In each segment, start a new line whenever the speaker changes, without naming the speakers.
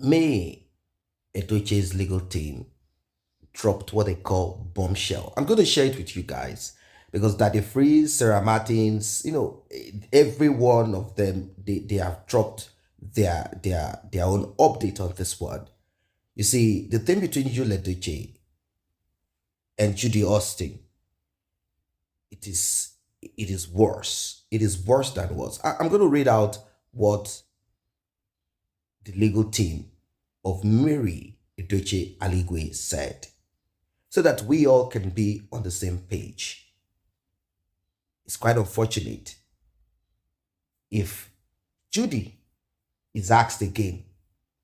May Edochie's legal team dropped what they call Bombshell. I'm going to share it with you guys because Daddyfreeze, Sarahmartins, every one of them, they have dropped their own update on this one. You see, the thing between Edochie and Judy Austin, it is worse. It is worse than worse. I'm going to read out what the legal team of Mary Edochie Aligwe said, so that we all can be on the same page. It's quite unfortunate if Judy is asked again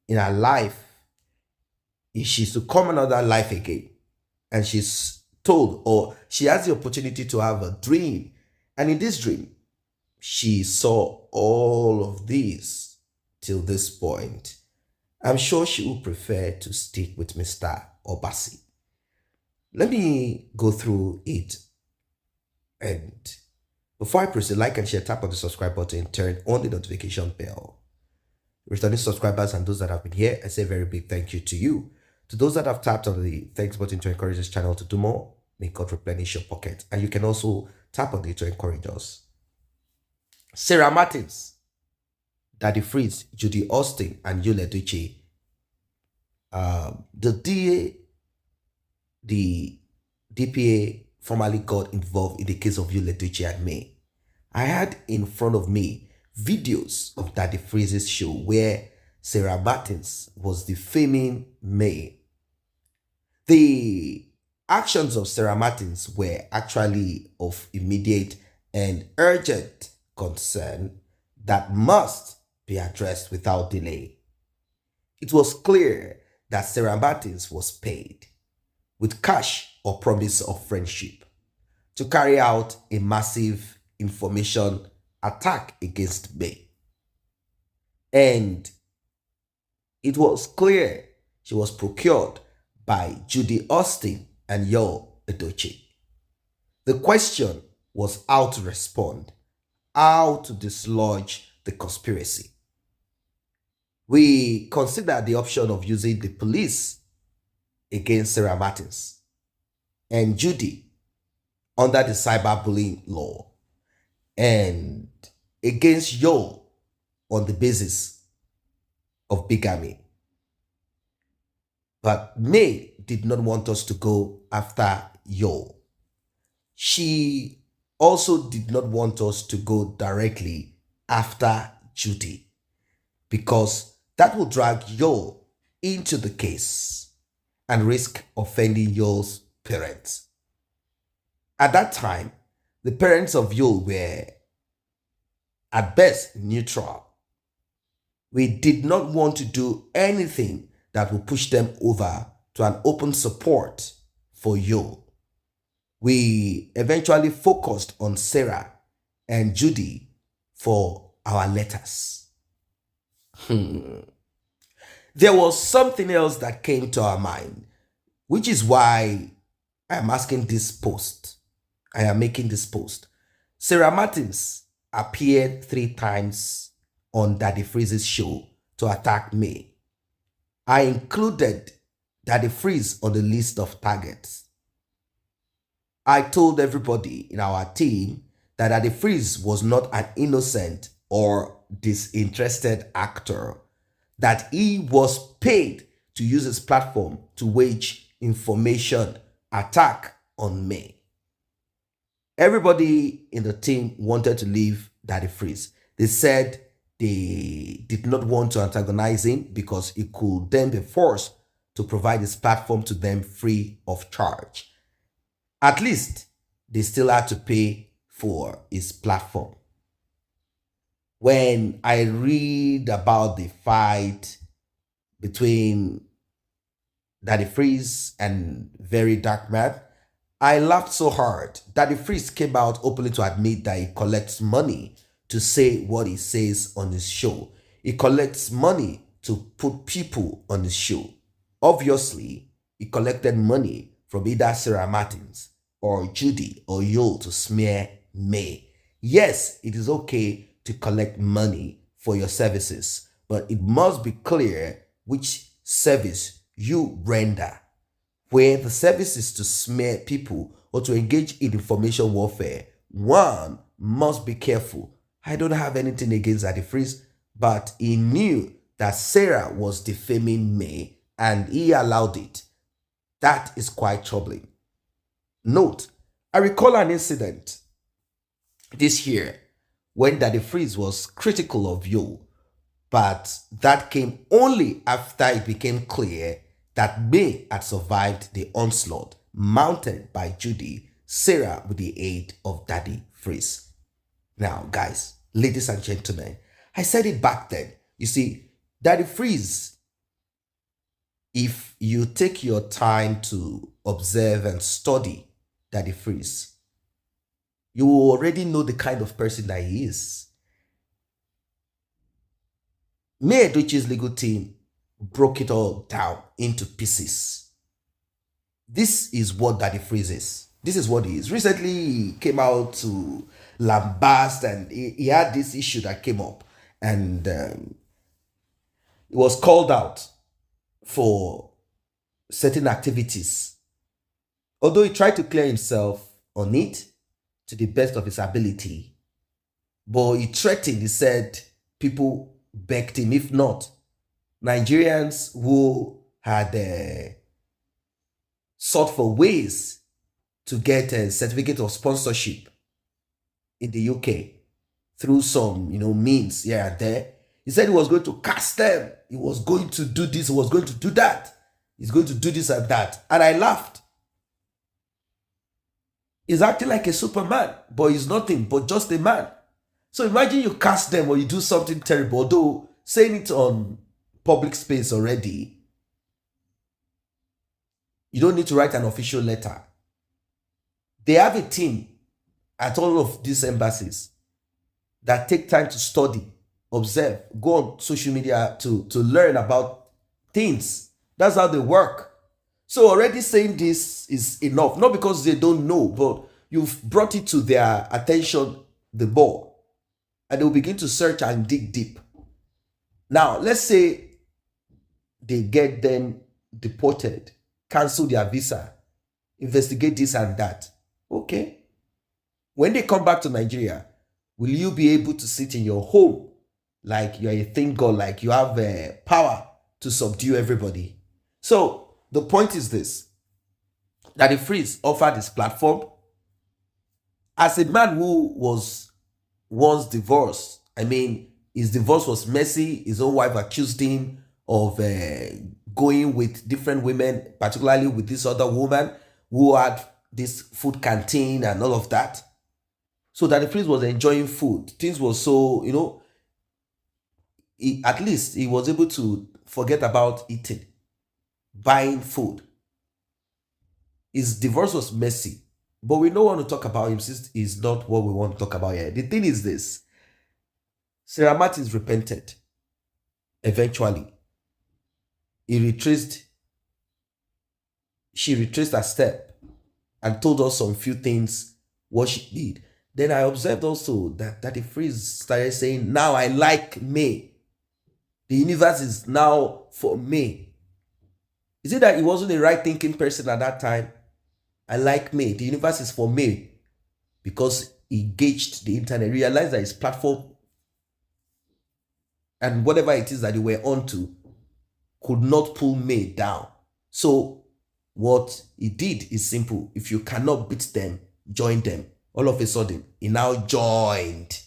in her life, if she's to come another life again, and she's told, or she has the opportunity to have a dream, and in this dream, she saw all of these till this point, I'm sure she would prefer to stick with Mr. Obasi. Let me go through it. And before I proceed, like and share, tap on the subscribe button, turn on the notification bell. Returning subscribers and those that have been here, I say a very big thank you to you. To those that have tapped on the thanks button to encourage this channel to do more, may God replenish your pocket. And you can also tap on it to encourage us. Sarahmartins, Daddyfreeze, Judy Austin, and Edochie. The DPA formally got involved in the case of Edochie and May. I had in front of me videos of Daddyfreeze's show where Sarahmartins was defaming May. The actions of Sarahmartins were actually of immediate and urgent concern that must be addressed without delay. It was clear that Sarahmartins was paid with cash or promise of friendship to carry out a massive information attack against May. And it was clear she was procured by Judy Austin and Edochie. The question was how to respond, how to dislodge the conspiracy. We considered the option of using the police against Sarahmartins and Judy under the cyberbullying law, and against on the basis of bigamy. But May did not want us to go after She also did not want us to go directly after Judy, because that will drag into the case and risk offending parents. At that time, the parents of were at best neutral. We did not want to do anything that would push them over to an open support for We eventually focused on Sarah and Judy for our letters. There was something else that came to our mind, which is why I am asking this post. I am making this post. Sarahmartins appeared 3 times on Daddyfreeze's show to attack me. I included Daddyfreeze on the list of targets. I told everybody in our team that Daddyfreeze was not an innocent or disinterested actor, that he was paid to use his platform to wage information attack on me. Everybody in the team wanted to leave Daddyfreeze. They said they did not want to antagonize him because he could then be forced to provide his platform to them free of charge. At least they still had to pay for his platform. When I read about the fight between Daddyfreeze and Very Dark Man, I laughed so hard. Daddyfreeze came out openly to admit that he collects money to say what he says on his show. He collects money to put people on his show. Obviously, he collected money from either Sarahmartins or Judy or to smear May. Yes, it is okay to collect money for your services, but it must be clear which service you render, where the service is to smear people or to engage in information warfare, one must be careful. I don't have anything against Daddyfreeze, but he knew that Sarah was defaming me and he allowed it. That is quite troubling. Note, I recall an incident this year when Daddyfreeze was critical of you, but that came only after it became clear that May had survived the onslaught mounted by Judy, Sarah with the aid of Daddyfreeze. Now, guys, ladies and gentlemen, I said it back then. You see, Daddyfreeze, if you take your time to observe and study Daddyfreeze, you will already know the kind of person that he is. May Edochie's legal team broke it all down into pieces. This is what Daddyfreeze is. This is what he is. Recently, he came out to lambast and he had this issue that came up, and he was called out for certain activities. Although he tried to clear himself on it to the best of his ability, but he threatened, he said people begged him, if not, Nigerians who had sought for ways to get a certificate of sponsorship in the UK through some, means here and there. He said he was going to cast them. He was going to do this. He was going to do that. He's going to do this and that. And I laughed. He's acting like a Superman, but he's nothing but just a man. So imagine you cast them or you do something terrible, although saying it on public space already, you don't need to write an official letter. They have a team at all of these embassies that take time to study, observe, go on social media to learn about things. That's how they work. So already saying this is enough, not because they don't know, but you've brought it to their attention the more, and they'll begin to search and dig deep. Now, let's say they get them deported, cancel their visa, investigate this and that. Okay. When they come back to Nigeria, will you be able to sit in your home like you're a thing god, like you have power to subdue everybody? So the point is this: Daddyfreeze offered his platform as a man who was once divorced. I mean, his divorce was messy. His own wife accused him of going with different women, particularly with this other woman who had this food canteen and all of that. So Daddyfreeze was enjoying food. Things were so, at least he was able to forget about eating, buying food. His divorce was messy, but we don't want to talk about him since he's not what we want to talk about here. The thing is this: Sarahmartins repented. Eventually, she retraced her step and told us some few things what she did. Then I observed also that Daddyfreeze started saying, now I like May. The universe is now for May. Is it that he wasn't a right thinking person at that time? I like May. The universe is for May. Because he gauged the internet, realized that his platform and whatever it is that they were onto could not pull May down. So what he did is simple. If you cannot beat them, join them. All of a sudden, he now joined.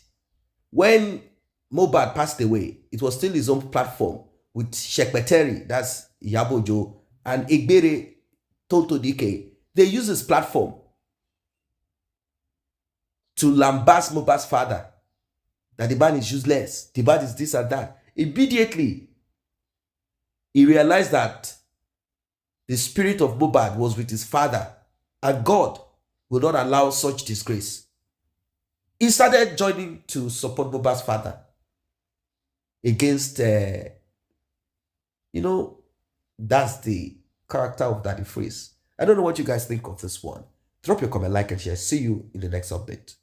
When Mohbad passed away, it was still his own platform with Shekpeteri, that's Yabojo, and Igbere Toto Dike. They use his platform to lambast Mohbad's father, that the man is useless, the man is this and that. Immediately, he realized that the spirit of Mohbad was with his father, and God will not allow such disgrace. He started joining to support Mohbad's father against, that's the character of Daddyfreeze. I don't know what you guys think of this one. Drop your comment, like, and share. See you in the next update.